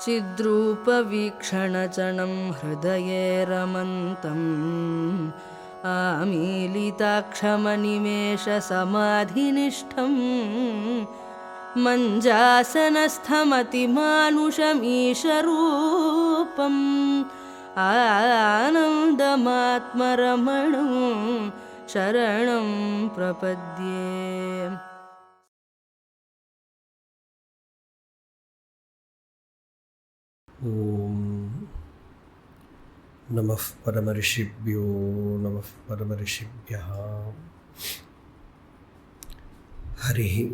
चिद्रूपवीक्षणचणं हृदये रमन्तम् आमीलिताक्षमनिमेषसमाधिनिष्ठम् मञ्जासनस्थमतिमानुषमीशरूपम् आनन्दमात्मरमणं शरणं प्रपद्ये। ॐ नमः परमऋषिभ्यो नमः परमऋषिभ्यः। हरिः ॐ।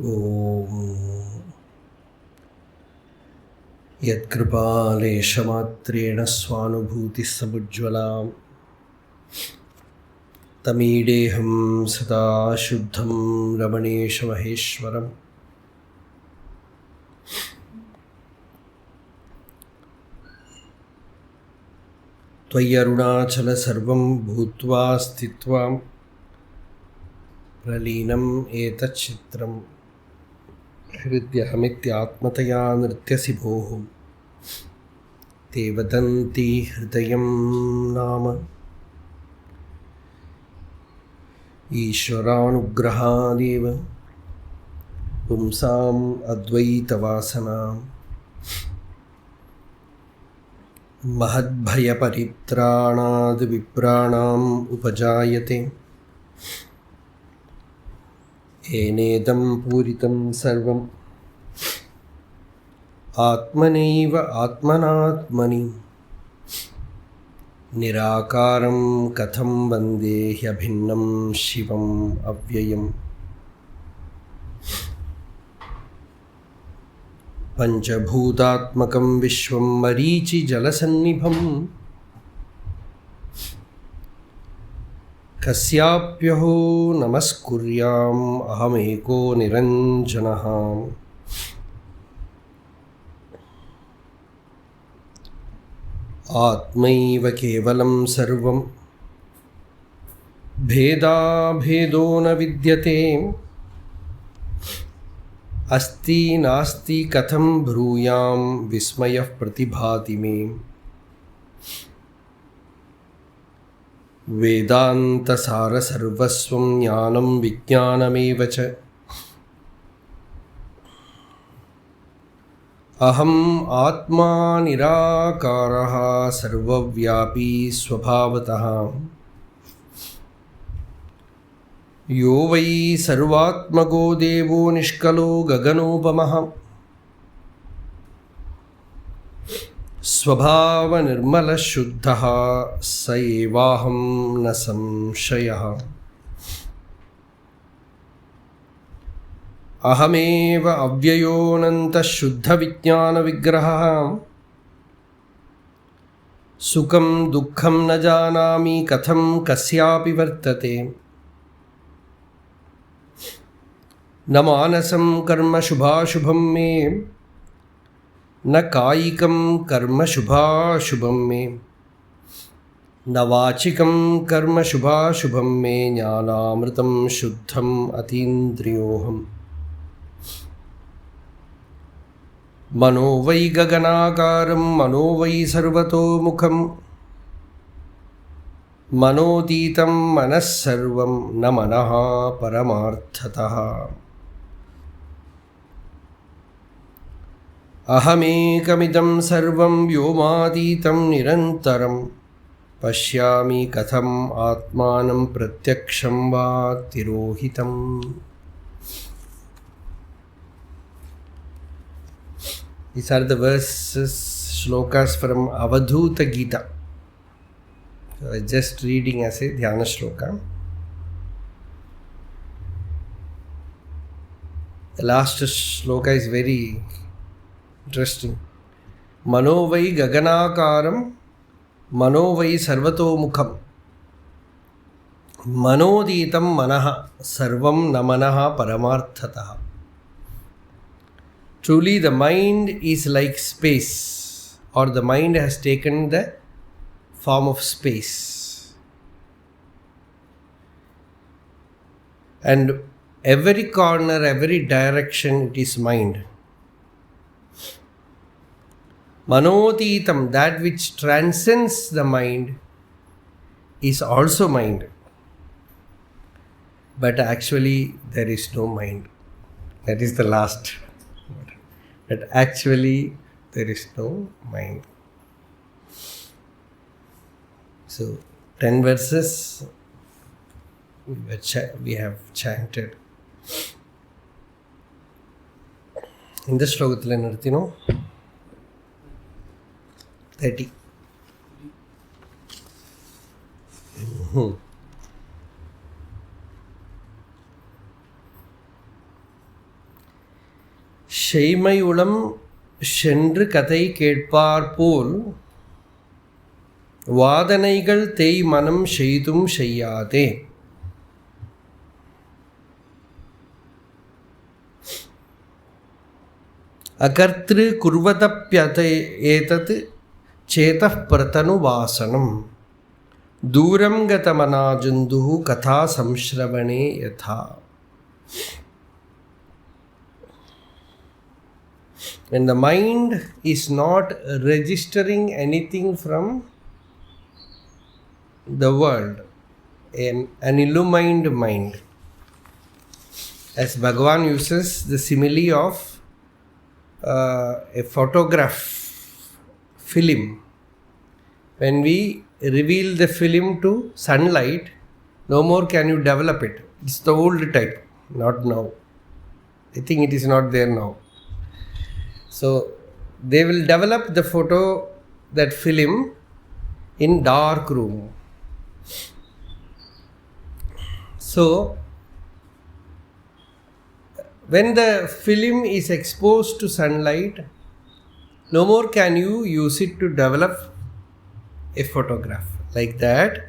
यत्कृपालेशमात्रेण स्वानुभूतिसमुज्ज्वलां तमीडेहं सदा शुद्धं रमणेशमहेश्वरम्। त्वय्यरुणाचल सर्वं भूत्वा स्थित्वा प्रलीनम् एतच्चित्रं हृद्यहमित्यात्मतया नृत्यसि भोः। ते वदन्ति हृदयं नाम ईश्वरानुग्रहादेव पुंसाम् अद्वैतवासनाम्। महद्भयपरित्राणाद् विप्राणाम् उपजायते येनेदं पूरितं सर्वम् आत्मनैव आत्मनात्मनि। निराकारं कथं वन्दे ह्यभिन्नं शिवम् अव्ययम्। पञ्चभूतात्मकं विश्वं मरीचिजलसन्निभम् कस्याप्यहो नमस्कुर्याम् अहमेको निरञ्जनः। आत्मैव केवलं सर्वं भेदाभेदो न विद्यते। अस्ति नास्ति कथं ब्रूयां विस्मयः प्रतिभाति मे। वेदान्तसारसर्वस्वं ज्ञानं विज्ञानमेव च। अहम् आत्मा निराकारः सर्वव्यापी स्वभावतः। यो वै सर्वात्मको देवो निष्कलो गगनोपमः। स्वभावनिर्मलशुद्धः स एवाहं न संशयः। अहमेव अव्ययोऽनन्तः शुद्धविज्ञानविग्रहः। सुखं दुःखं न जानामि कथं कस्यापि वर्तते। न मानसं कर्म शुभाशुभं मे न कायिकं कर्म शुभाशुभं मे न वाचिकं कर्म शुभाशुभं मे ज्ञानामृतं शुद्धम् अतीन्द्रियोऽहम्। मनो वै गगनाकारं मनो वै सर्वतोमुखं मनोतीतं मनः सर्वं न मनः परमार्थतः। अहमेकमिदं सर्वं व्योमातीतं निरन्तरं पश्यामि कथम् आत्मानं प्रत्यक्षं वा तिरोहितम्। These are the verses, shlokas from avadhūta gītā. So I was just reading as a Dhyāna Slokam. The last shloka is very interesting. Mano vai gaganākāram, mano vai sarvatomukham. Manodītam manaha, sarvam namanaha paramarthataha. Truly the mind is like space, or the mind has taken the form of space. And every corner, every direction, it is mind. Manotītam, that which transcends the mind, is also mind. But actually there is no mind. That is the last. That actually there is no mind. So 10 verses we have chanted. இந்த ஸ்லோகத்தில் நிறுத்தினோம் 30. sēymai uḻam சென்று கதை கேட்பார் போல் வாதனைகள் தேய் மனம் செய்தும் செய்யாதே. अकर्तृ कुर्वतप्येतत् चेतः प्रतनु वासनम दूरं गतमना जन्तुः कथा संश्रवणे यथा. When the mind is not registering anything from the world, an illumined mind, as Bhagavan uses the simile of a photograph film. When we reveal the film to sunlight, no more can you develop it. It's the old type, not now. I think it is not there now. So they will develop the photo, that film, in dark room. So when the film is exposed to sunlight, no more can you use it to develop a photograph. Like that,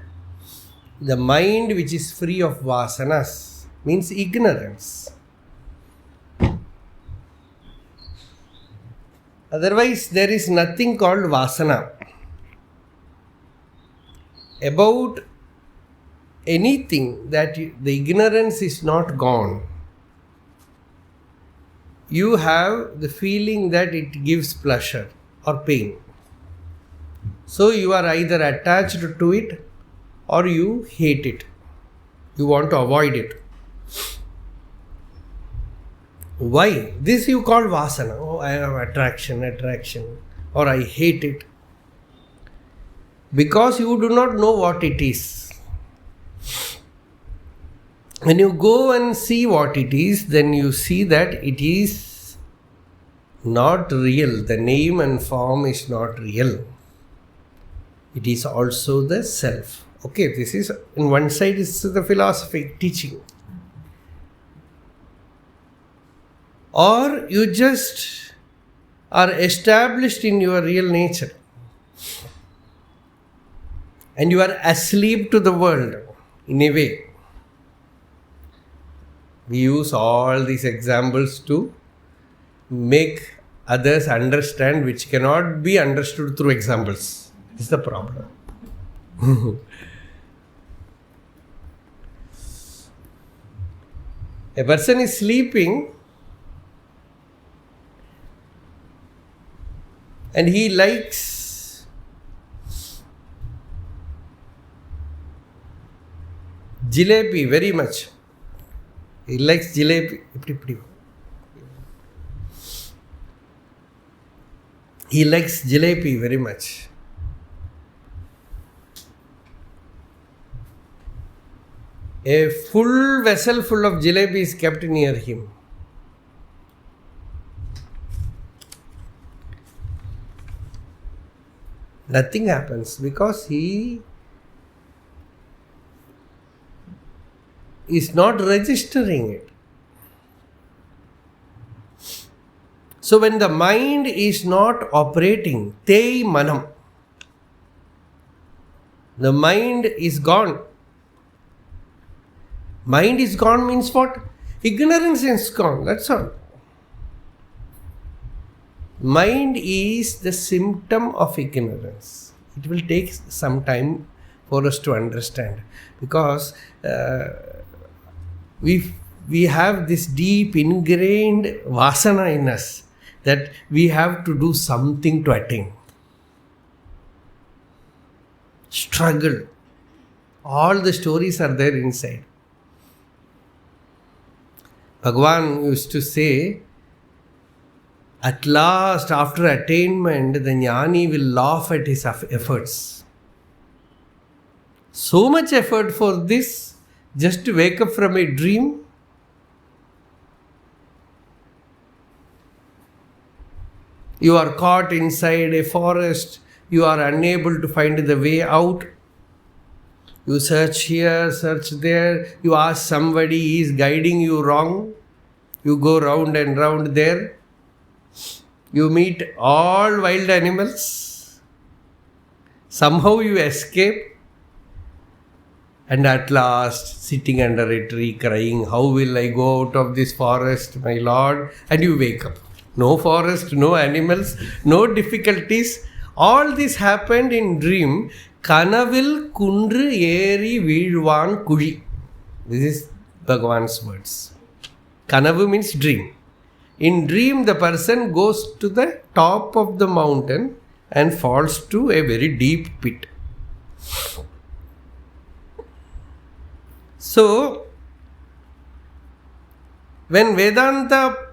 the mind which is free of vasanas means ignorance. Otherwise, there is nothing called vasana. About anything that the ignorance is not gone, you have the feeling that it gives pleasure or pain. So you are either attached to it or you hate it. You want to avoid it. Why? This you call vasana. Oh, I have attraction, or I hate it. Because you do not know what it is. When you go and see what it is, then you see that it is not real. The name and form is not real. It is also the self. Okay, this is, on one side is the philosophy teaching. Or you just are established in your real nature. And you are asleep to the world, in a way. We use all these examples to make others understand which cannot be understood through examples. This is the problem. A person is sleeping and he likes jalebi very much. He likes jalebi. He likes jalebi very much. A full vessel full of jalebi is kept near him. Nothing happens because he is not registering it. So when the mind is not operating, tei maṇam, the mind is gone. Mind is gone means what? Ignorance is gone, that's all. Mind is the symptom of ignorance. It will take some time for us to understand, because we have this deep ingrained vāsanā in us. that we have to do something to attain. Struggle. All the stories are there inside. Bhagavan used to say, at last, after attainment, the jnani will laugh at his efforts. So much effort for this, just to wake up from a dream. You are caught inside a forest. You are unable to find the way out. You search here, search there. You ask somebody, he is guiding you wrong. You go round and round there. You meet all wild animals. Somehow you escape. And at last, sitting under a tree crying, how will I go out of this forest, my Lord? And you wake up. No forest, no animals, no difficulties. All this happened in dream. Kaṇavil kundru eri vīļvān kuzhi. This is Bhagavan's words. Kaṇavu means dream. In dream, the person goes to the top of the mountain and falls to a very deep pit. So, when Vedanta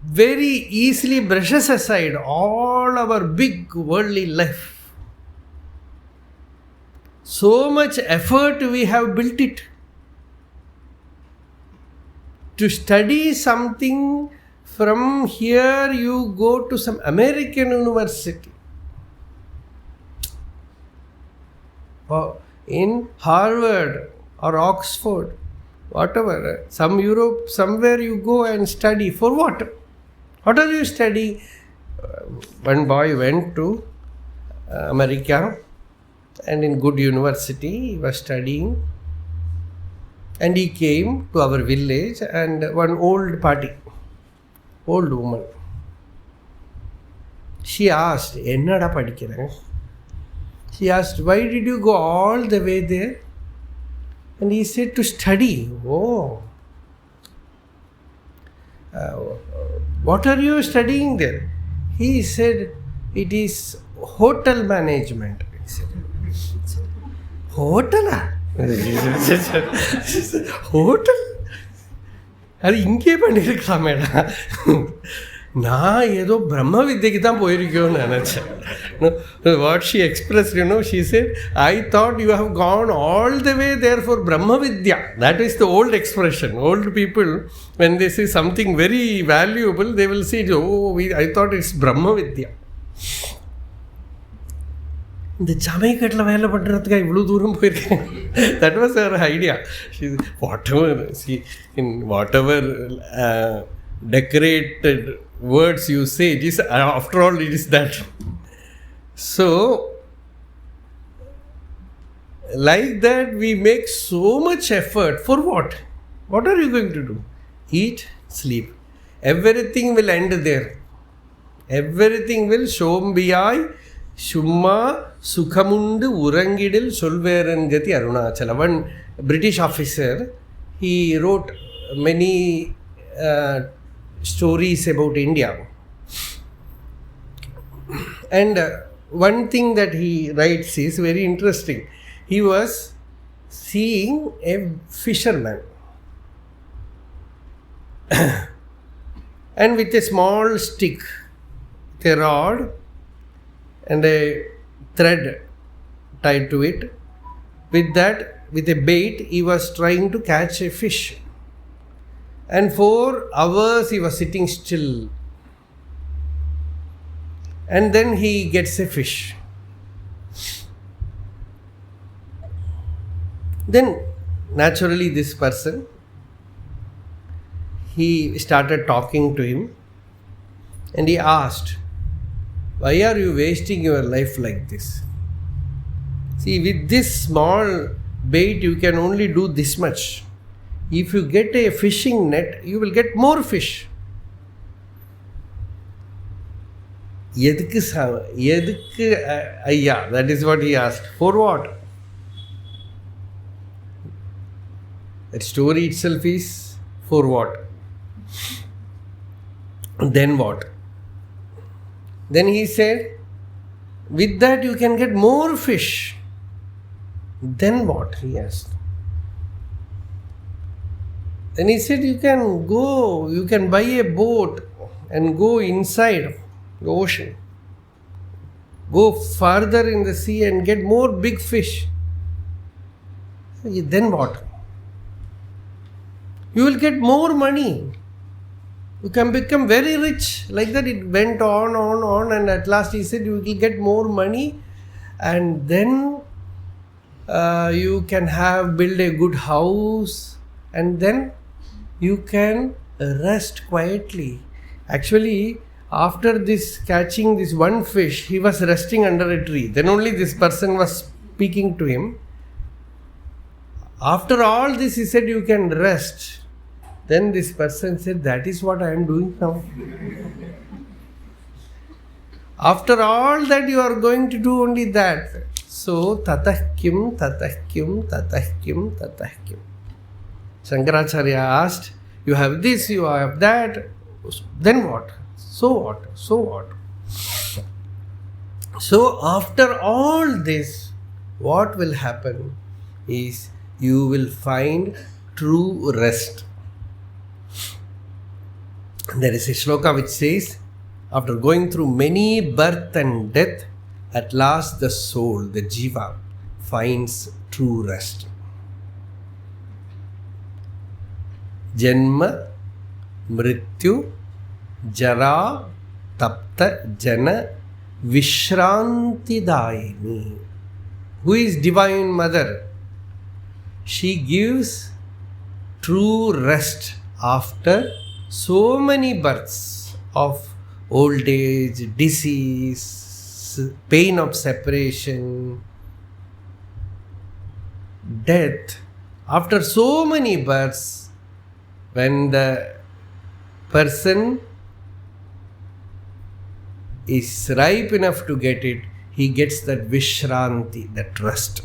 very easily brushes aside all our big worldly life, so much effort we have built it to study something. From here you go to some American university, or in Harvard or Oxford, whatever, some Europe, somewhere you go and study. For what? What are you studying? One boy went to America and in good university he was studying, and he came to our village, and one old woman, she asked, "Ennada padikkiren?" She asked, "Why did you go all the way there?" And he said, "To study." Oh. What are you studying there? He said, "It is hotel management." He said, "Hotel? Hotel? அது இங்கே பண்ணியிருக்கலாமேடா. நான் ஏதோ பிரம்ம வித்யக்கு தான் போயிருக்கோன்னு நினச்சேன். What she expressed, she said, "I thought you have gone all the way there for Brahma Vidya." That is the old expression. Old people, when they say something very valuable, they will say, "Oh, I thought it's Brahma Vidya." இந்த சமைக்கட்டில் வேலை பண்ணுறதுக்காக இவ்வளோ தூரம் போயிருக்கேன். That was her idea. Whatever decorated words you say, it is, after all, it is that. So, like that, we make so much effort. For what? What are you going to do? Eat, sleep. Everything will end there. Everything will shombiyai Shumma Sukhamundu Urangidil Solveran Gati Arunachala. One British officer, he wrote many stories about India. And one thing that he writes is very interesting. He was seeing a fisherman and with a small stick, a rod and a thread tied to it. With that, with a bait, he was trying to catch a fish. And for hours he was sitting still. And then he gets a fish. Then, naturally, this person, he started talking to him. And he asked, "Why are you wasting your life like this? See, with this small bait, you can only do this much. If you get a fishing net, you will get more fish." Yedukku ayya, that is what he asked. For what? That story itself is for what? Then what? Then he said, with that you can get more fish. Then what? He asked. Then he said, you can buy a boat and go inside the ocean. Go farther in the sea and get more big fish. Then what? You will get more money. You can become very rich. Like that it went on, and at last he said, you will get more money, and then you can build a good house, and then you can rest quietly. Actually, after catching this one fish, he was resting under a tree. Then only this person was speaking to him. After all this, he said, you can rest. Then this person said, that is what I am doing now. After all that, you are going to do only that. So, tatah kim, tatah kim, tatah kim, tatah kim. Shankaracharya asked, you have this, you have that. Then what? So what? So what? So, after all this, what will happen is you will find true rest. There is a shloka which says, after going through many birth and death, at last the soul, the jiva, finds true rest. Janma, mrityu, jara, tapta, jana, vishranti dayini. Who is Divine Mother? She gives true rest after so many births of old age, disease, pain of separation, death. After so many births, when the person is ripe enough to get it, he gets that vishranti, that rest.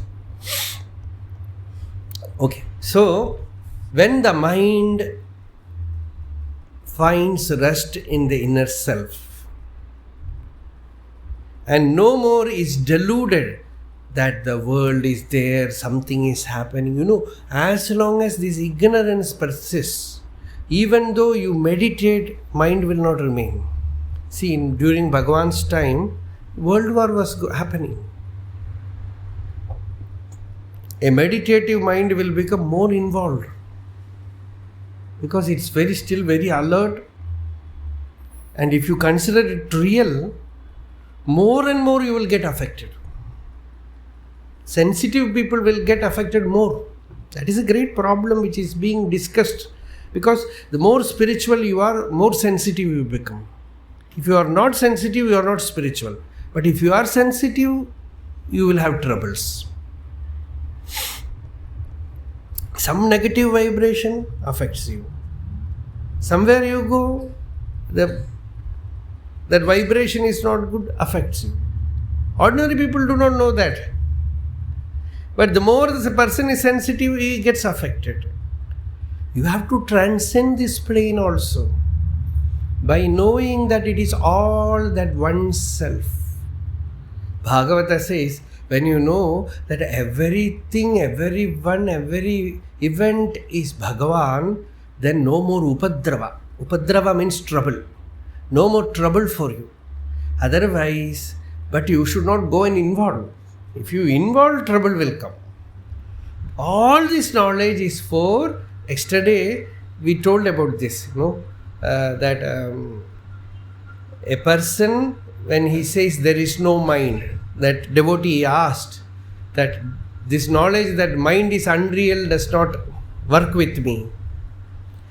Okay, so when the mind finds rest in the inner self and no more is deluded that the world is there, something is happening. As long as this ignorance persists, even though you meditate, mind will not remain. See, during Bhagavan's time, World War was happening. A meditative mind will become more involved because it's still very alert. And if you consider it real, more and more you will get affected. Sensitive people will get affected more. That is a great problem which is being discussed, because the more spiritual you are, more sensitive you become. If you are not sensitive, you are not spiritual. But if you are sensitive, you will have troubles. Some negative vibration affects you. Somewhere you go, that vibration is not good, affects you. Ordinary people do not know that. But the more the person is sensitive, he gets affected. You have to transcend this plane also by knowing that it is all that oneself. Bhagavata says, when you know that everything, everyone, every event is Bhagavan, then no more upadrava. Upadrava means trouble. No more trouble for you. Otherwise, but you should not go and involve. If you involve, trouble will come. All this knowledge is for, yesterday we told about this, that a person, when he says there is no mind, that devotee asked that this knowledge that mind is unreal does not work with me.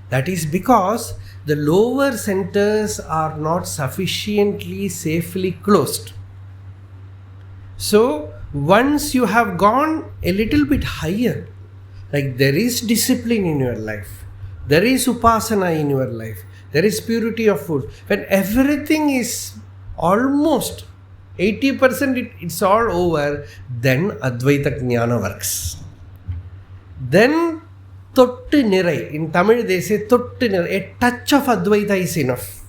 That is because the lower centers are not sufficiently safely closed. So, once you have gone a little bit higher, like there is discipline in your life, there is upasana in your life, there is purity of food, when everything is almost 80% it's all over, then Advaita Jnana works. Then Thottu Nirai, in Tamil they say Thottu Nirai, a touch of Advaita is enough.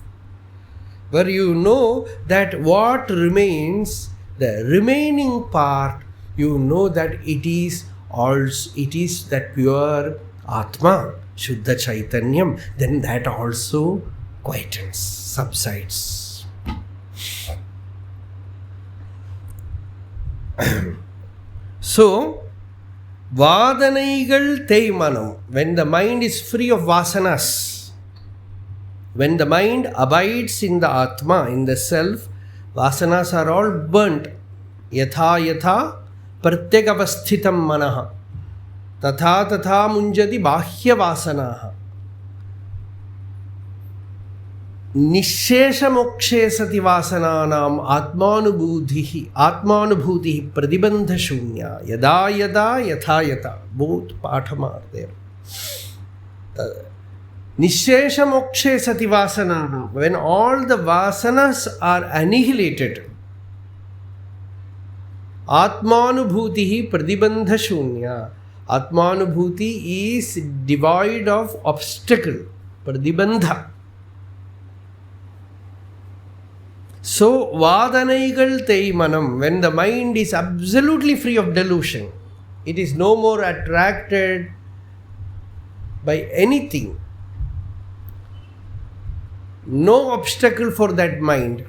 where you know that what remains, the remaining part, you know that it is that pure Atma, Shuddha Chaitanyam, then that also quietens, subsides. So, Vādanaigal Teimanam, when the mind is free of vasanas, when the mind abides in the Atma, in the self, vasanas are all burnt. Yatha yatha pratyagavasthitam manaha tatha tatha munjati bahya vasanaha nishesha mokshe sati vasanānām atmanubhutihi pratibandha shunya yada yada yatha yatha. Both patham are there. Nishesha mokshe sati vasanānām, when all the vasanas are annihilated, atmanubhutihi pratibandha shunya. Atmanubhuti is devoid of obstacle, pratibandha. So, Vādanaigal Teimanam, when the mind is absolutely free of delusion, it is no more attracted by anything. No obstacle for that mind.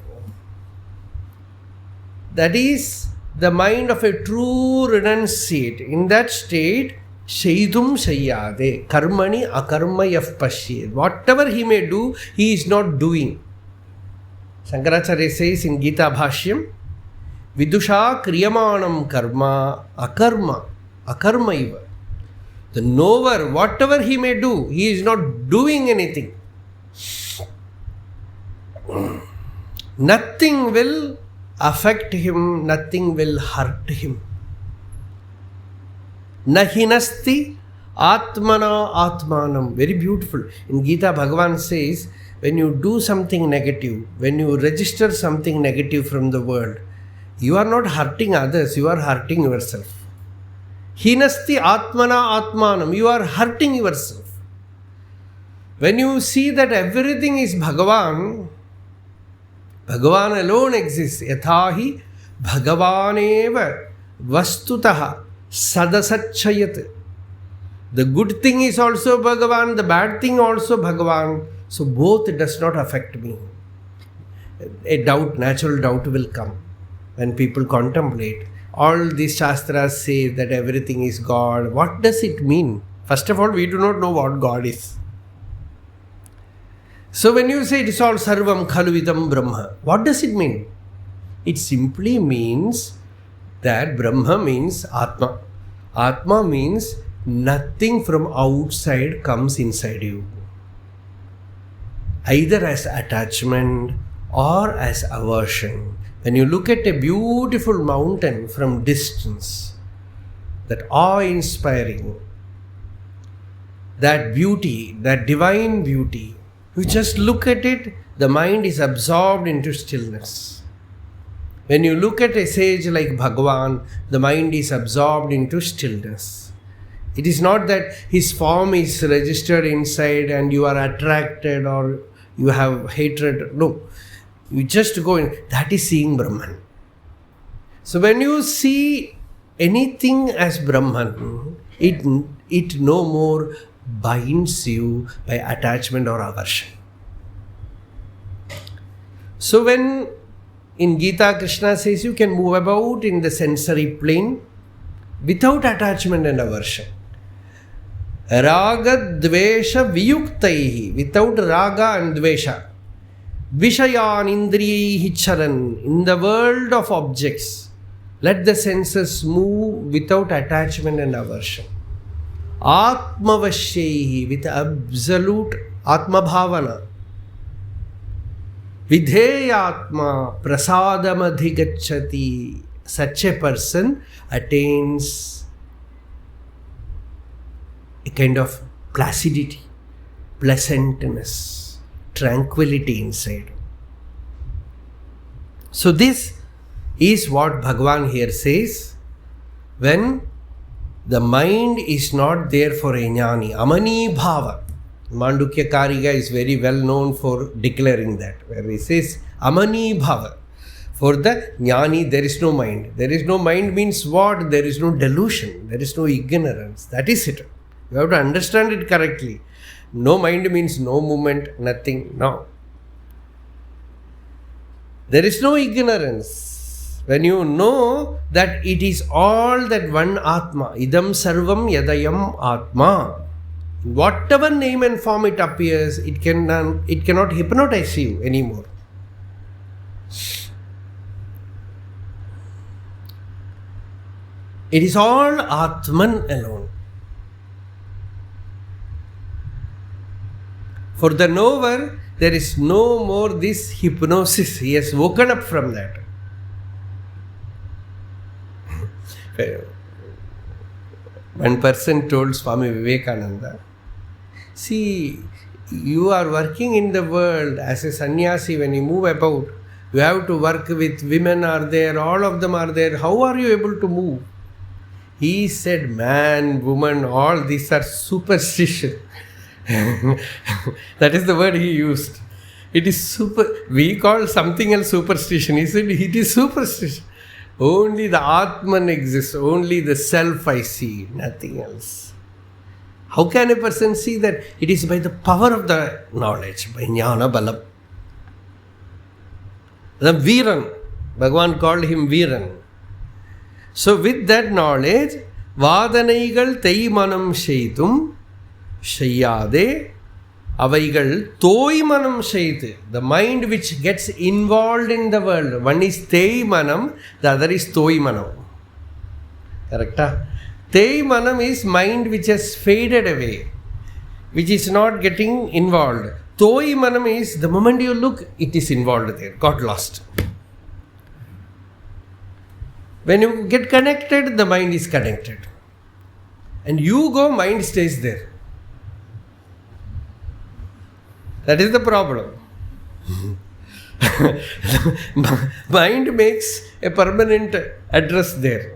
That is the mind of a true renunciate. In that state, Shaidum Shayyade, Karmani akarma yaf pashyed. Whatever he may do, he is not doing. Shankaracharya says in Gītā Bhashyam, Vidusha kriyamanam karma akarma iva. The knower, whatever he may do, he is not doing anything. Nothing will affect him, nothing will hurt him. Nahinasti atmana atmanam. Very beautiful. In Gītā, Bhagavan says, when you do something negative, when you register something negative from the world, you are not hurting others, you are hurting yourself. Hinasti atmana atmanam. You are hurting yourself. When you see that everything is Bhagavan, Bhagavan alone exists. Yathahi Bhagavaneva vastutaha sadasachayat. The good thing is also Bhagavan, the bad thing also Bhagavan. So both does not affect me. A doubt, natural doubt will come when people contemplate. All these shastras say that everything is God. What does it mean? First of all, we do not know what God is. So when you say it is all sarvaṃ khalvidaṃ brahma, what does it mean? It simply means that Brahma means Atma. Atma means nothing from outside comes inside you, either as attachment or as aversion. When you look at a beautiful mountain from distance, that awe-inspiring, that beauty, that divine beauty, you just look at it, the mind is absorbed into stillness. When you look at a sage like Bhagavan, the mind is absorbed into stillness. It is not that his form is registered inside and you are attracted or you have hatred. No. You just go in. That is seeing Brahman. So when you see anything as Brahman, it no more binds you by attachment or aversion. So when in Gītā Krishna says you can move about in the sensory plane without attachment and aversion. Raga dvesha viyuktaihi, without raga and dvesha. Vishayan indriyaihi charan, in the world of objects, let the senses move without attachment and aversion. Atmavashyehi, with absolute Atma Bhavana. Vidheyatma prasadam-adhigacchati. Such a person attains a kind of placidity, pleasantness, tranquility inside. So this is what Bhagavan here says. When the mind is not there for a jnani, amani bhava. Mandukya Kariga is very well known for declaring that, where he says Amani bhava. For the jnani, there is no mind. There is no mind means what? There is no delusion. There is no ignorance. That is it. You have to understand it correctly. No mind means no movement, nothing. No. There is no ignorance. When you know that it is all that one Atma, idam sarvaṃ yadayam Atma. Whatever name and form it appears, it cannot hypnotize you anymore. It is all Atman alone. For the knower, there is no more this hypnosis. He has woken up from that. One person told Swami Vivekananda, see, you are working in the world as a sannyasi. When you move about, you have to work with women are there, all of them are there. How are you able to move? He said, man, woman, all these are superstition. That is the word he used. It is we call something else superstition. He said, it is superstition. Only the Atman exists, only the self I see, nothing else. How can a person see that? It is by the power of the knowledge, by jnana balam. The Viran, Bhagavan called him Viran. So with that knowledge, vādanaigal maṇam sheitum shayyade avaigal maṇam sheitu. The mind which gets involved in the world. One is maṇam, the other is maṇam. Correct? maṇam is mind which has faded away, which is not getting involved. maṇam is the moment you look, it is involved there, got lost. When you get connected, the mind is connected. And you go, mind stays there. That is the problem. Mind makes a permanent address there.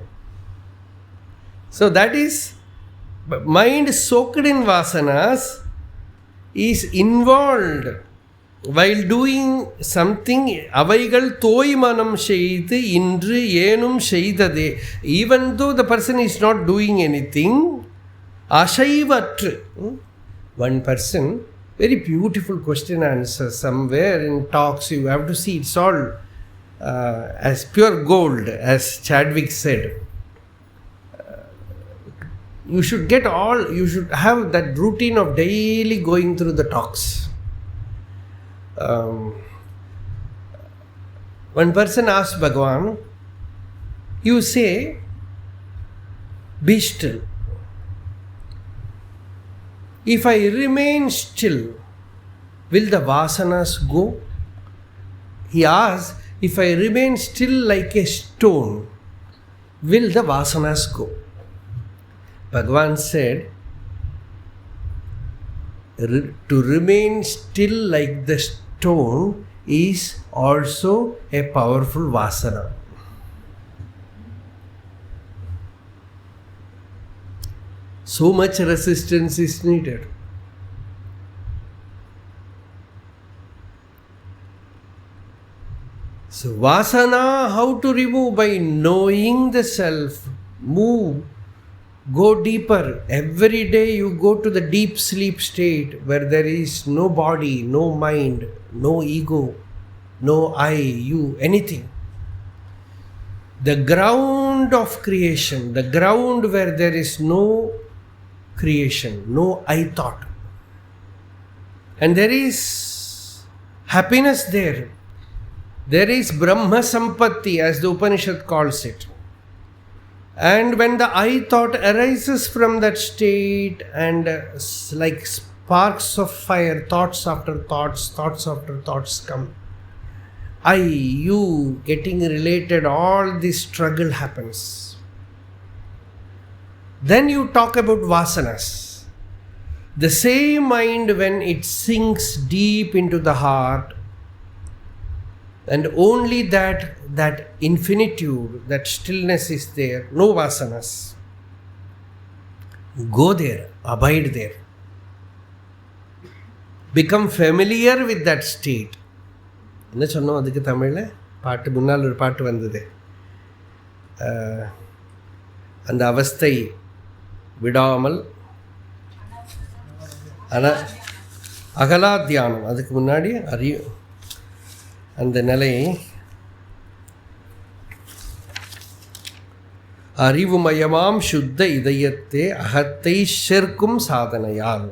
So that is, mind soaked in vasanas is involved while doing something. Avaigal maṇam sheitu indru yenum sheidade. Even though the person is not doing anything, ashaivatru. One person, very beautiful question answer somewhere in talks, you have to see, it's all as pure gold, as Chadwick said. You should have that routine of daily going through the talks. One person asked Bhagavan, you say, be still. If I remain still, will the vasanas go? He asked, if I remain still like a stone, will the vasanas go? Bhagavan said, to remain still like the stone is also a powerful vasana. So much resistance is needed. So vasana, how to remove? By knowing the self. Move. Go deeper. Every day you go to the deep sleep state where there is no body, no mind, no ego, no I, you, anything. The ground of creation, the ground where there is no creation, no I thought. And there is happiness there. There is Brahma Sampatti, as the Upanishad calls it. And when the I thought arises from that state, and like sparks of fire, thoughts after thoughts come. I, you, getting related, all this struggle happens. Then you talk about vasanas. The same mind, when it sinks deep into the heart, and only that infinitude, that stillness is there, no vasanas. Go there, abide there. Become familiar with that state. என்ன சொன்னோம் அதுக்கு தமிழில்? பாட்டு முன்னால் ஒரு பாட்டு வந்தது. அந்த அவஸ்தை விடாமல் அகலா தியானம். அதுக்கு முன்னாடி அந்த நிலையை அறிவுமயமாம் சுத்த இதயத்தே அகத்தை சேர்க்கும் சாதனையால்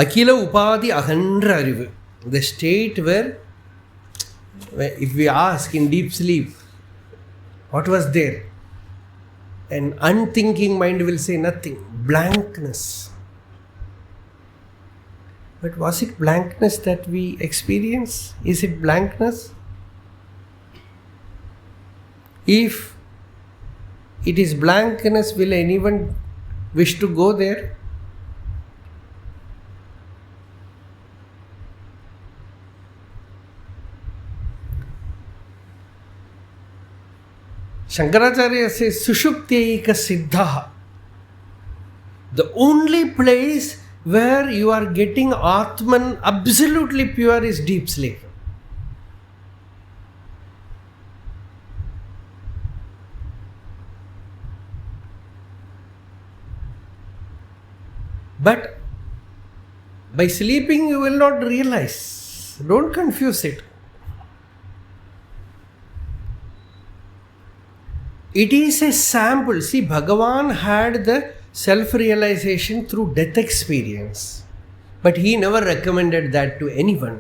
அகில உபாதி அகன்ற அறிவு. The state where if we ask in deep sleep, what was there? An unthinking mind will say nothing. Blankness. But was it blankness that we experience? Is it blankness? If it is blankness, will anyone wish to go there? Shankaracharya says, Sushuptyaika Siddhaha. The only place where you are getting Atman absolutely pure is deep sleep. But by sleeping you will not realize. Don't confuse it. It is a sample. See, Bhagavan had the self-realization through death experience. But he never recommended that to anyone.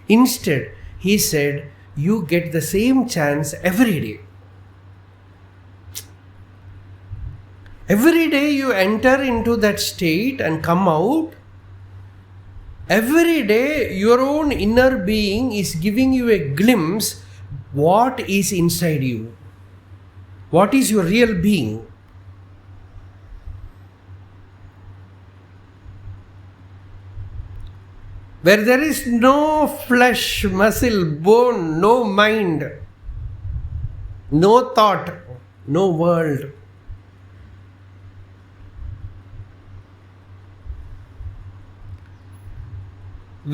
Instead, he said, you get the same chance every day. Every day you enter into that state and come out. Every day your own inner being is giving you a glimpse what is inside you. What is your real being? Where there is no flesh, muscle, bone, no mind, no thought, no world.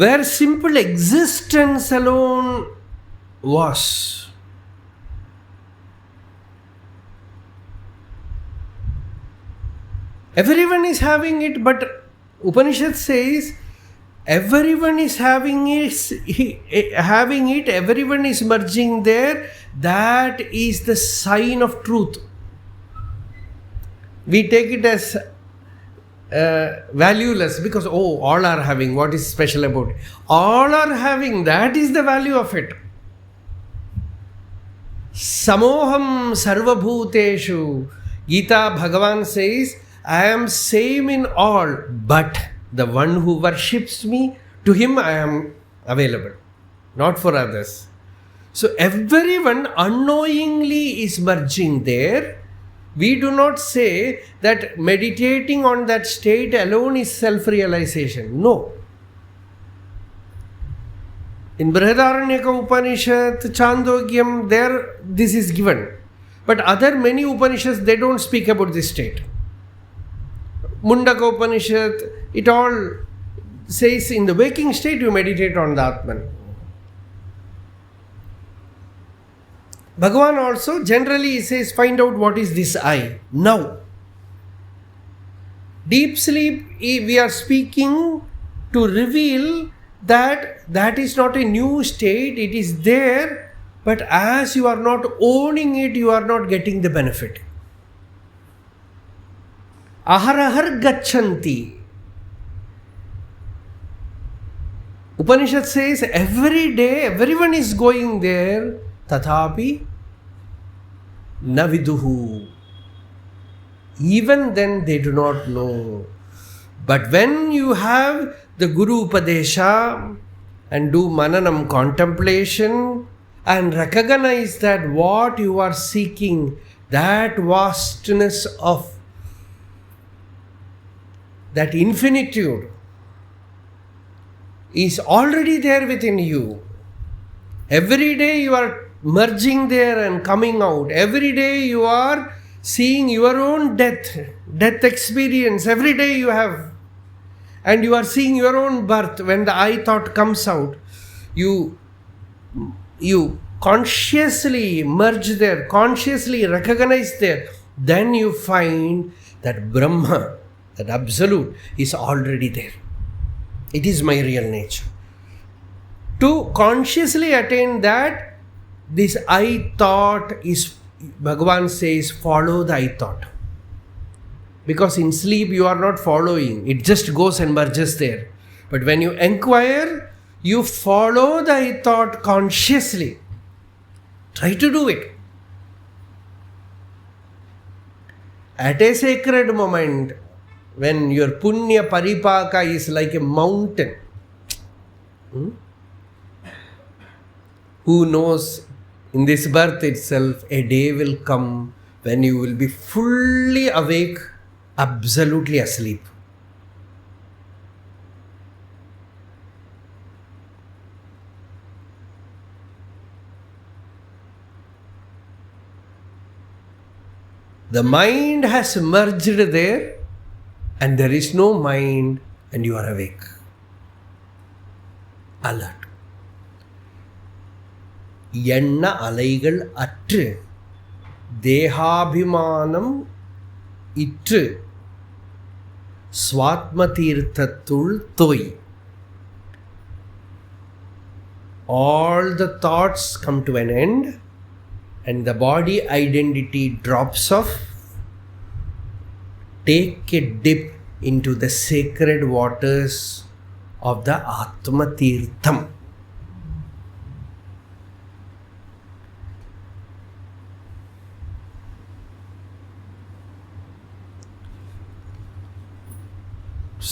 Where simple existence alone was. Everyone is having it, but Upanishad says everyone is having it, everyone is merging there. That is the sign of truth. We take it as valueless because all are having, what is special about it? All are having, that is the value of it. Samoham sarvabhūteshu. Gītā Bhagavan says, I am same in all, but the one who worships me, to him I am available, not for others. So everyone unknowingly is merging there. We do not say that meditating on that state alone is self-realization. No. In Brihadaranyaka Upanishad, Chandogiyam, there this is given. But other many Upanishads, they don't speak about this state. Mundaka Upanishad, it all says in the waking state you meditate on the Atman. Bhagavan also generally says find out what is this I. Now, deep sleep, we are speaking to reveal that is not a new state, it is there, but as you are not owning it, you are not getting the benefit. Aharahar gachanti. Upanishad says every day everyone is going there, tathapi na viduhu. Even then they do not know. But when you have the Guru Upadesha and do maṇam contemplation and recognize that what you are seeking, that vastness of that infinitude is already there within you. Every day you are merging there and coming out. Every day you are seeing your own death experience. Every day you have. and you are seeing your own birth. When the I thought comes out, you consciously merge there, consciously recognize there. Then you find that Brahma, that Absolute, is already there. It is my real nature. To consciously attain that, this I thought is, Bhagavan says, follow the I thought. Because in sleep you are not following, it just goes and merges there. But when you inquire, you follow the I thought consciously. Try to do it. At a sacred moment, when your punya paripaka is like a mountain, who knows, in this birth itself, a day will come when you will be fully awake, absolutely asleep. The mind has merged there, and there is no mind, and you are awake, alert. எண்ண அலைகள் அற்று தேகாபிமானம் இற்று ஸ்வாத்ம தீர்த்தத்துள் தோய். All the thoughts come to an end and the body identity drops off. Take a dip into the sacred waters of the Atma Tirtham.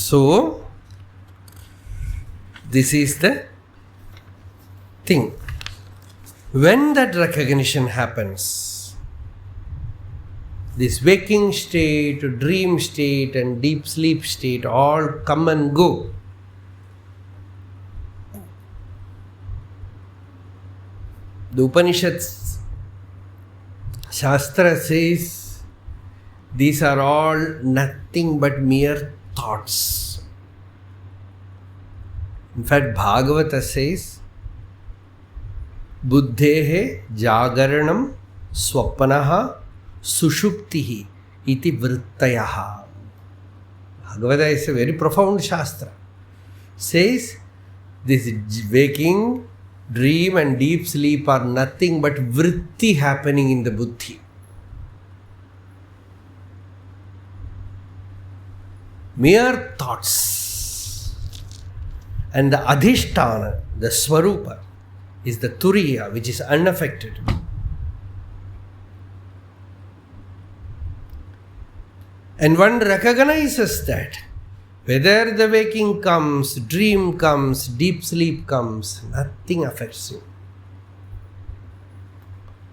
So, this is the thing. When that recognition happens, this waking state, dream state and deep sleep state all come and go. The Upanishads, Shastra says, these are all nothing but mere thoughts. In fact, Bhagavata says, Buddhehe jagaranam swapanaha sushuptihi iti vrittayaha. Bhagavata is a very profound Shastra. Says, this waking, dream and deep sleep are nothing but vritti happening in the buddhi. Mere thoughts. And the adhisthana, the swarupa, is the Turīya, which is unaffected. And one recognizes that whether the waking comes, dream comes, deep sleep comes, nothing affects him.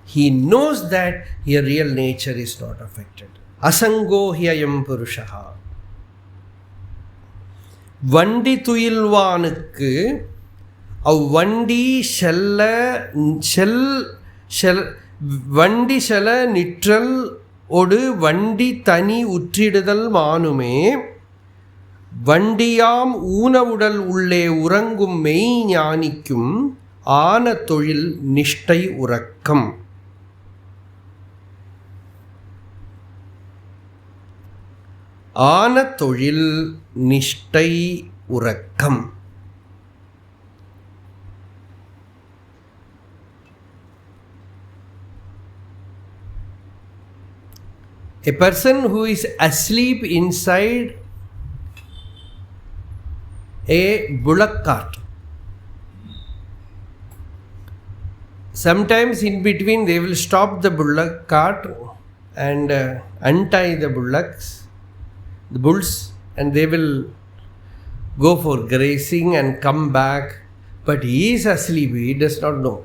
He knows that your real nature is not affected. Asango hyayam purushaha. வண்டி tuyilvāṇukku, வண்டி செல நிற்றல் ஒடு வண்டி தனி உற்றிடுதல் மானுமே, வண்டியாம் ஊனவுடல் உள்ளே உறங்கும் மெய் ஞானிக்கும் ஆன தொழில் நிஷ்டை உறக்கம். ஆன தொழில் நிஷ்டை உறக்கம். A person who is asleep inside a bullock cart, sometimes in between they will stop the bullock cart and untie the bullocks, the bulls, and they will go for grazing and come back, but he is asleep, he does not know.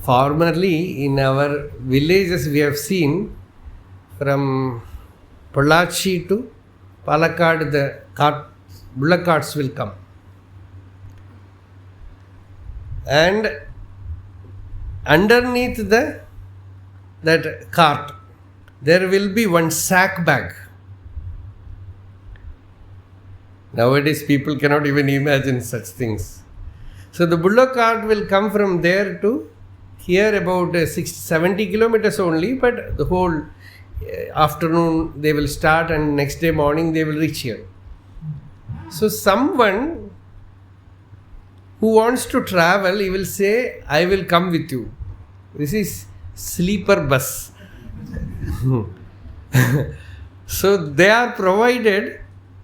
Formerly in our villages we have seen, from Pollachi to Palakkad, the bullock carts will come, and underneath that cart there will be one sack bag. Nowadays people cannot even imagine such things. So the bullock cart will come from there to here about 70 kilometers only, but the whole afternoon they will start and next day morning they will reach here. So someone who wants to travel, he will say, I will come with you. This is sleeper bus. So they are provided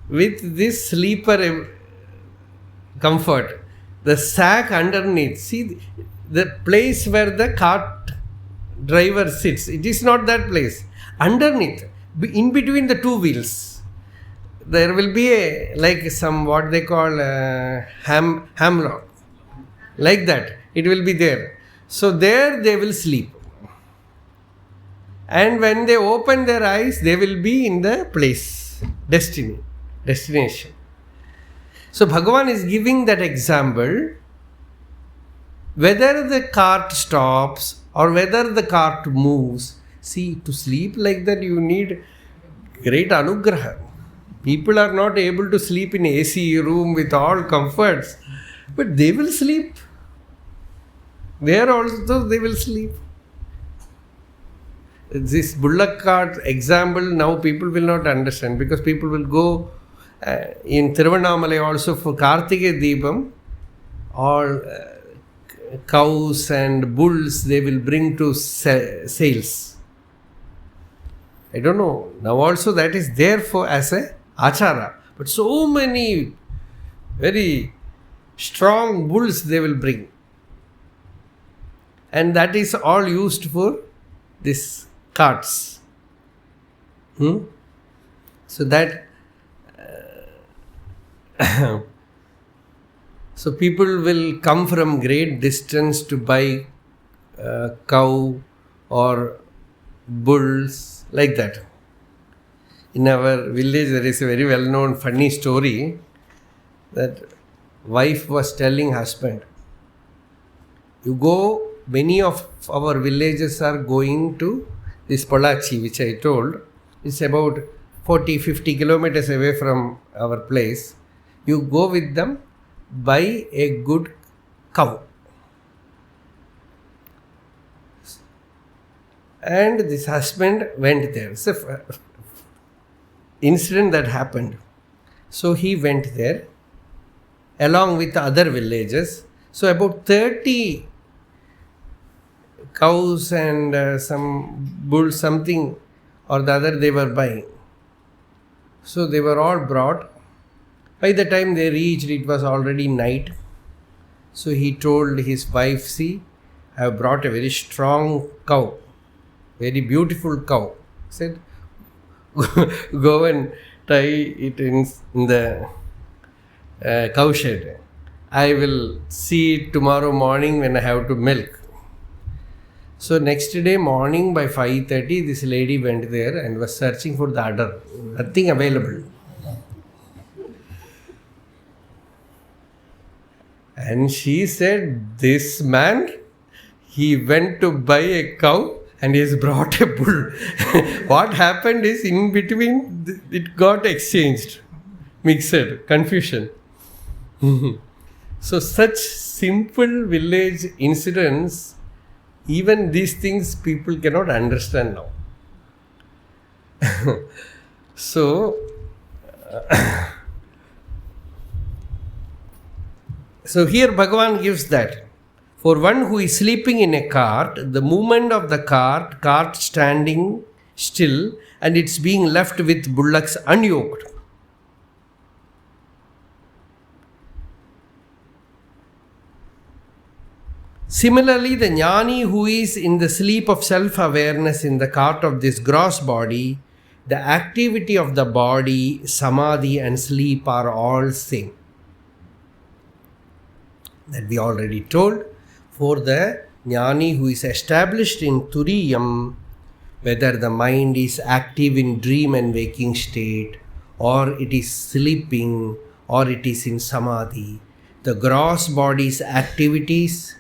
with this sleeper comfort. The sack underneath, see the place where the cart driver sits, it is not that place. Underneath, in between the two wheels, there will be like some what they call hamlock. Like that, it will be there. So there they will sleep. And when they open their eyes, they will be in the place, destination. So Bhagavan is giving that example. Whether the cart stops or whether the cart moves, see, to sleep like that you need great anugraha. People are not able to sleep in AC room with all comforts, but they will sleep. There also they will sleep. This bullock cart example now people will not understand, because people will go in Tiruvannamalai also for Kartika Deepam, all cows and bulls they will bring to sales. I don't know. Now also that is there for as a achara. But so many very strong bulls they will bring. And that is all used for this carts. So that so people will come from great distance to buy cow or bulls, like that. In our village there is a very well known funny story that wife was telling husband, you go, many of our villages are going to this Pollachi, which I told. It's about 40-50 kilometers away from our place. You go with them, buy a good cow. And this husband went there. It's an incident that happened. So he went there along with other villages. So about 30 cows and some bulls, something or the other they were buying. So they were all brought. By the time they reached, it was already night. So he told his wife, see, I have brought a very strong cow, very beautiful cow. He said, go and tie it in the cow shed. I will see it tomorrow morning when I have to milk. So next day morning by 5:30, this lady went there and was searching for the udder. Nothing available. And she said, this man, he went to buy a cow and he has brought a bull. What happened is, in between, it got exchanged, mixed, confusion. So such simple village incidents, even these things people cannot understand now. So here Bhagavan gives that. For one who is sleeping in a cart, the movement of the cart standing still, and it's being left with bullocks unyoked. Similarly, the jnani who is in the sleep of self-awareness in the cart of this gross body, the activity of the body, samadhi and sleep are all same. That we already told. For the jnani who is established in Turīyam, whether the mind is active in dream and waking state, or it is sleeping, or it is in samadhi, the gross body's activities,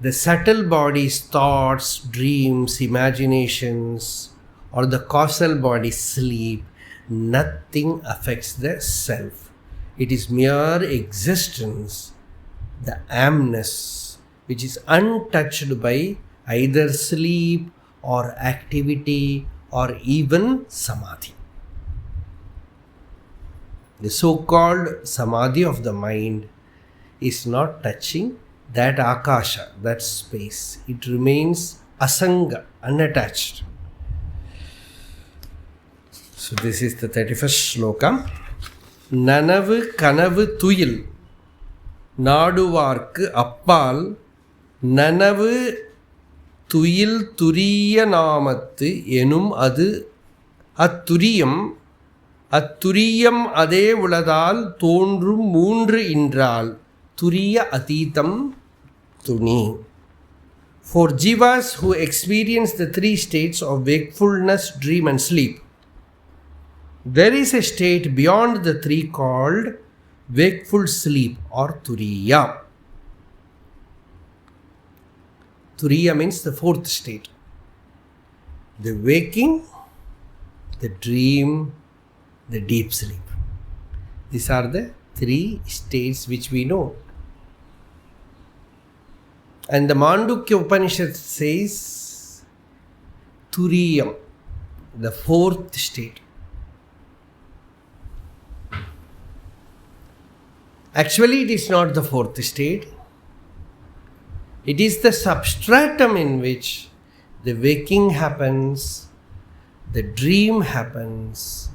the subtle body's thoughts, dreams, imaginations, or the causal body's sleep, nothing affects the self. It is mere existence, the amness, which is untouched by either sleep or activity or even samadhi. The so-called samadhi of the mind is not touching that akasha, that space. It remains asanga, unattached. So this is the 31st sloka. Naṉavu, kaṉavu, tuyil, nāḍuvārkku appal, naṉavu, tuyil, Turīya நாமத்து எனும் அது அத்துரியம் அதே உளதால் தோன்றும் மூன்று இன்றால் Turīya athitam tuni. For jivas who experience the three states of wakefulness, dream and sleep, there is a state beyond the three called wakeful sleep or Turīya. Turīya means the fourth state. The waking, the dream, the deep sleep. These are the three states which we know. And the Mandukya Upanishad says Turīyam, the fourth state. Actually, it is not the fourth state. It is the substratum in which the waking happens, the dream happens,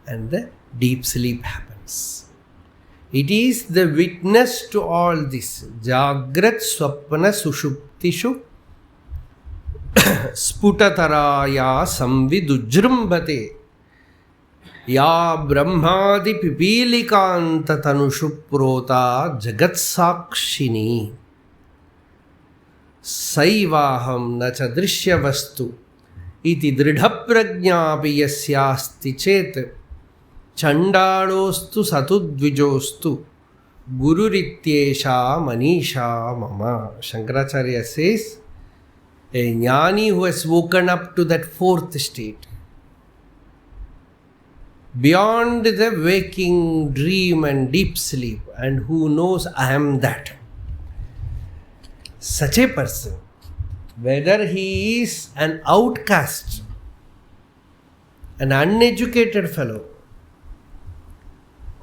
and the deep sleep happens. It is the witness to all this. Jagrat swapna sushuptishu sputataraya samvidujrumbate ya brahmadi pipilikanta tanushu prota jagatsakshini saivaham nacha drishya vastu iti dridhaprajñāpi yasyāsti chet Chandalostu satudvijostu gururityesha manisha mama. Shankaracharya says, a jnani who has woken up to that fourth state, beyond the waking, dream and deep sleep, and who knows I am that. Such a person, whether he is an outcast, an uneducated fellow,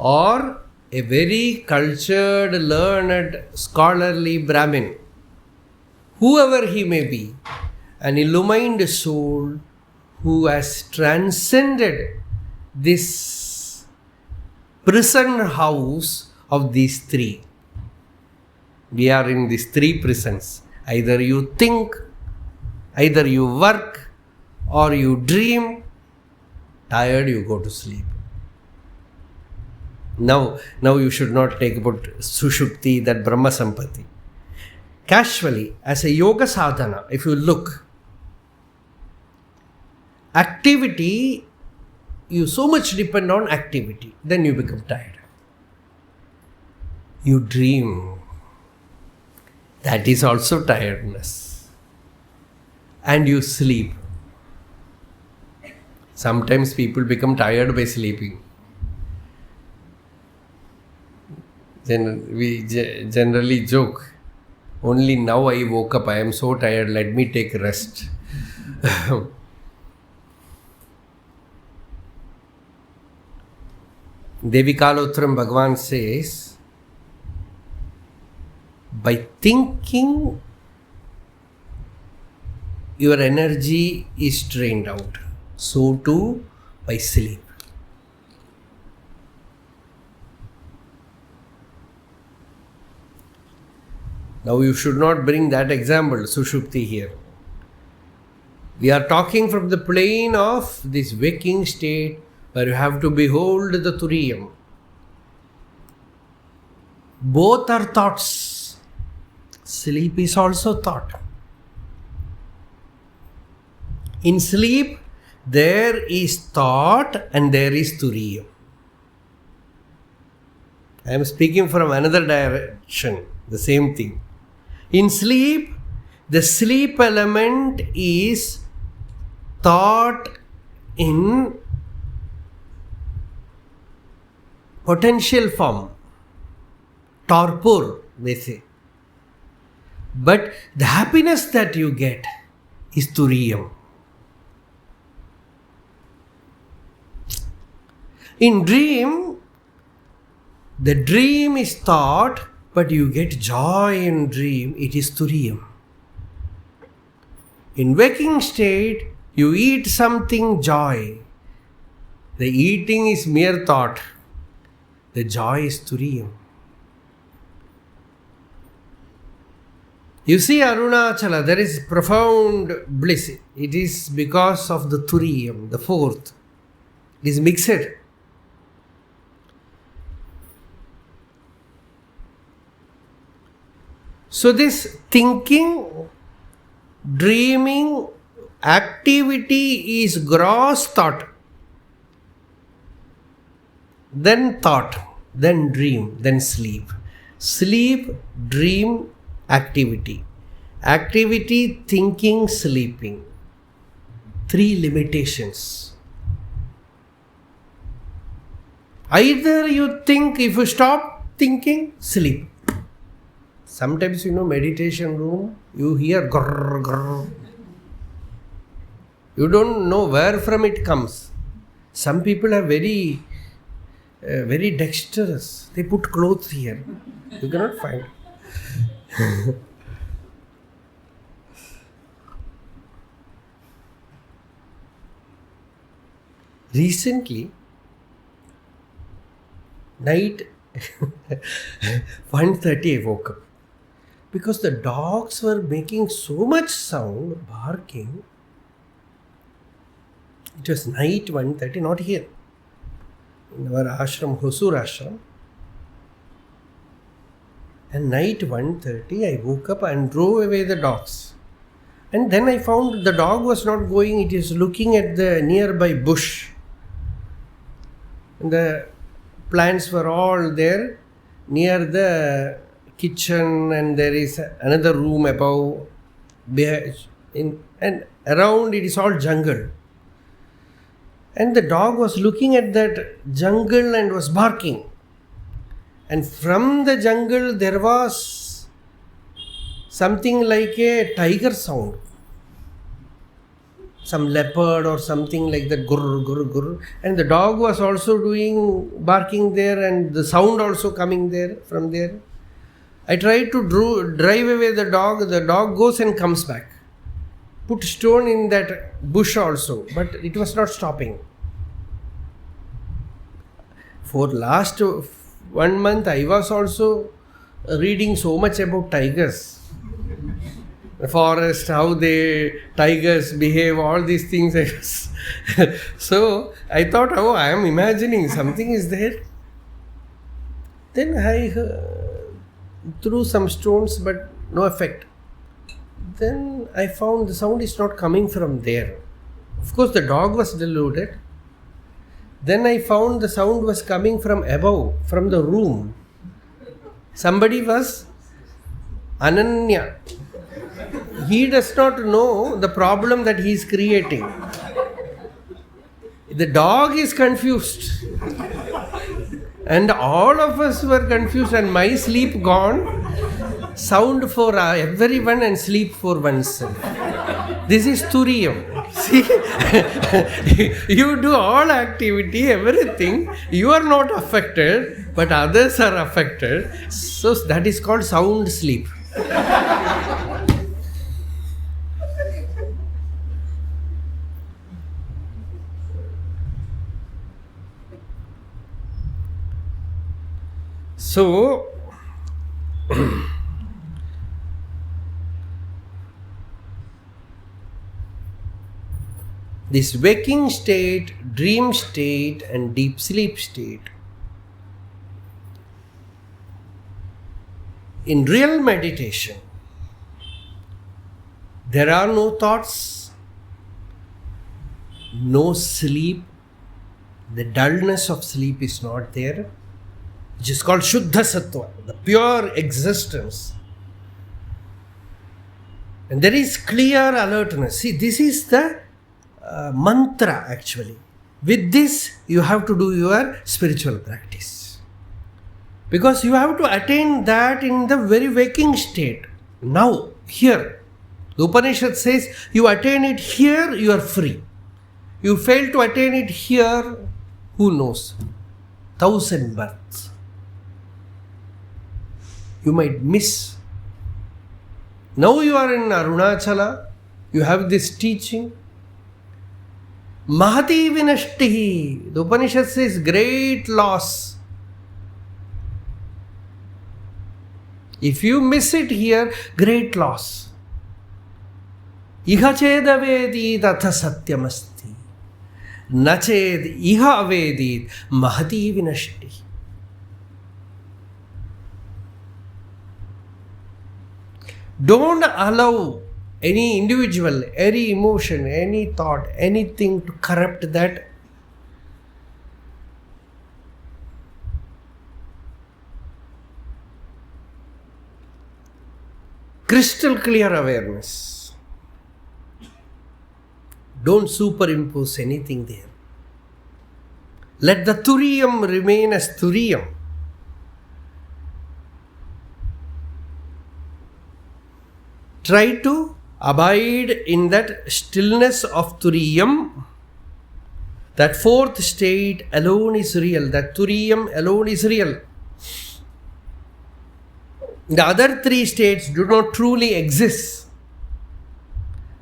or a very cultured, learned, scholarly Brahmin, whoever he may be, an illumined soul who has transcended this prison house of these three. We are in these three prisons. Either you think, either you work, or you dream. Tired, you go to sleep. Now you should not take about Sushupti, that Brahma Sampati. Casually, as a yoga sadhana, if you look, activity, you so much depend on activity, then you become tired. You dream, that is also tiredness. And you sleep. Sometimes people become tired by sleeping. We generally joke, only now I woke up, I am so tired, let me take rest. Devikalotram Bhagavan says, by thinking, your energy is drained out. So too by sleep. Now you should not bring that example, Sushupti, here. We are talking from the plane of this waking state where you have to behold the Turīyam. Both are thoughts. Sleep is also thought. In sleep, there is thought and there is Turīya. I am speaking from another direction, the same thing. In sleep, the sleep element is thought in potential form, torpor, they say. But the happiness that you get is Turīyam. In dream, the dream is thought, but you get joy in dream, it is Turīyam. In waking state, you eat something joy. The eating is mere thought. The joy is Turīyam. You see Arunachala, there is profound bliss. It is because of the Turīyam, the fourth. It is mixed. So this thinking, dreaming, activity is gross thought. Then thought, then dream, then sleep. Sleep, dream, activity. Activity, thinking, sleeping. 3 limitations. Either you think, if you stop thinking, sleep. Sometimes, meditation room, you hear grrr, grrr. You don't know where from it comes. Some people are very dexterous. They put clothes here. You cannot find. Recently, night 1:30 I woke up. Because the dogs were making so much sound, barking. It was night 1:30, not here. In our ashram, Hosur ashram. And night 1:30, I woke up and drove away the dogs. And then I found the dog was not going, it is looking at the nearby bush. And the plants were all there near the kitchen, and there is another room above, and around it is all jungle. And the dog was looking at that jungle and was barking. And from the jungle there was something like a tiger sound. Some leopard or something like that, gurr, gurr, gurr. And the dog was also barking there, and the sound also coming there, from there. I tried to drive away the dog goes and comes back. Put stone in that bush also, but it was not stopping. For last 1 month, I was also reading so much about tigers. The forest, how tigers behave, all these things. So I thought, I am imagining something is there. Then I threw some stones, but no effect. Then I found the sound is not coming from there. Of course, the dog was deluded. Then I found the sound was coming from above, from the room. Somebody was Ananya. He does not know the problem that he is creating. The dog is confused. And all of us were confused, and my sleep gone. Sound for everyone and sleep for oneself. This is Turīyam. See, you do all activity, everything. You are not affected, but others are affected. So that is called sound sleep. So, this waking state, dream state, and deep sleep state, in real meditation, there are no thoughts, no sleep, the dullness of sleep is not there, which is called Shuddha Sattva, the pure existence. And there is clear alertness. See, this is the mantra actually. With this, you have to do your spiritual practice. Because you have to attain that in the very waking state. Now, here. The Upanishad says, you attain it here, you are free. You fail to attain it here, who knows? 1,000 births. You might miss. Now you are in Arunachala, you have this teaching. Mahati vinashtihi. The Upanishad says, great loss. If you miss it here, great loss. Iha ched avedit atha satyamasti. Na ched iha avedit mahati vinashti. Don't allow any individual, any emotion, any thought, anything to corrupt that. Crystal clear awareness. Don't superimpose anything there. Let the Turiyam remain as Turiyam. Try to abide in that stillness of Turiyam. That fourth state alone is real. That Turiyam alone is real. The other three states do not truly exist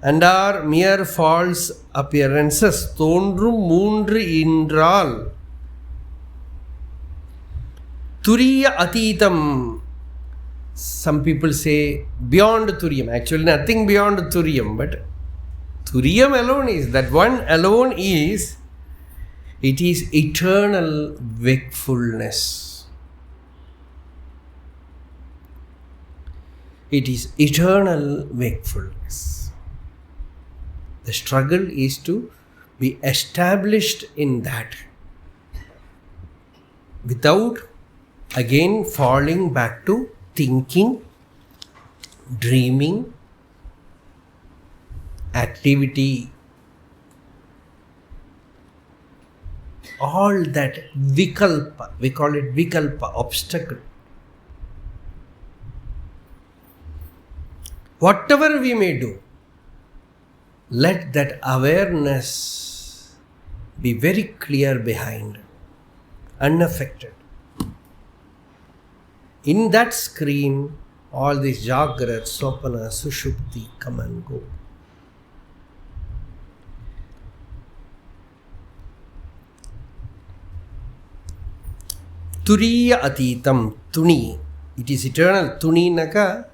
and are mere false appearances. Thondrum moondru indral. Turīya atitam. Some people say beyond Turiyam. Actually, nothing beyond Turiyam, but Turiyam alone is, that one alone is, it is eternal wakefulness. It is eternal wakefulness. The struggle is to be established in that without again falling back to thinking, dreaming, activity, all that vikalpa, we call it vikalpa, obstacle. Whatever we may do, let that awareness be very clear behind, unaffected. In that screen, all these Jagrat, Swapana, Sushupti come and go. Turīya atitam, tuni. It is eternal. Tuni naka.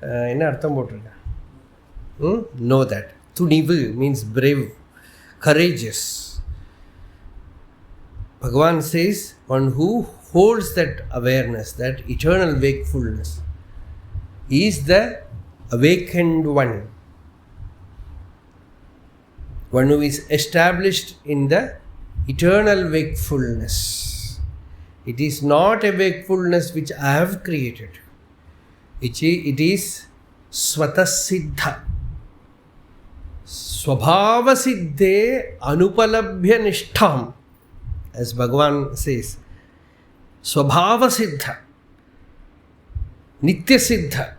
Enna artham potrukka? Know that. Tunivu means brave, courageous. Bhagavan says, one who holds that awareness, that eternal wakefulness, is the awakened one. One who is established in the eternal wakefulness. It is not a wakefulness which I have created. It is svatasiddha. Swabhava siddhe anupalabhya nishtham. As Bhagavan says, Swabhava siddha, nitya siddha,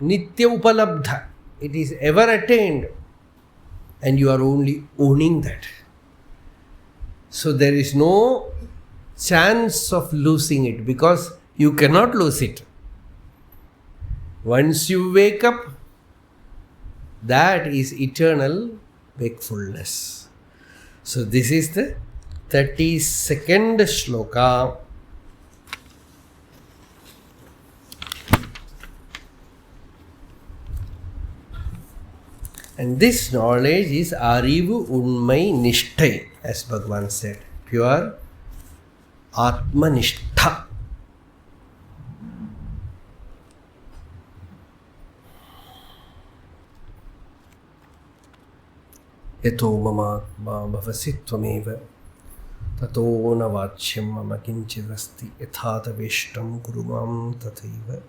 nitya upalabdha. It is ever attained and you are only owning that. So there is no chance of losing it because you cannot lose it. Once you wake up, that is eternal wakefulness. So this is the 32nd shloka. And this knowledge is arivu unmai nishthai, as Bhagavan said, pure atma nishtha. Yato mama bhavasi tvameva tato na vachyam mama kinchidasti yathatavishtam gurumam tathaiva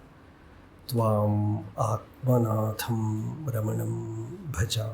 tvam atmanatham ramanam bhaja.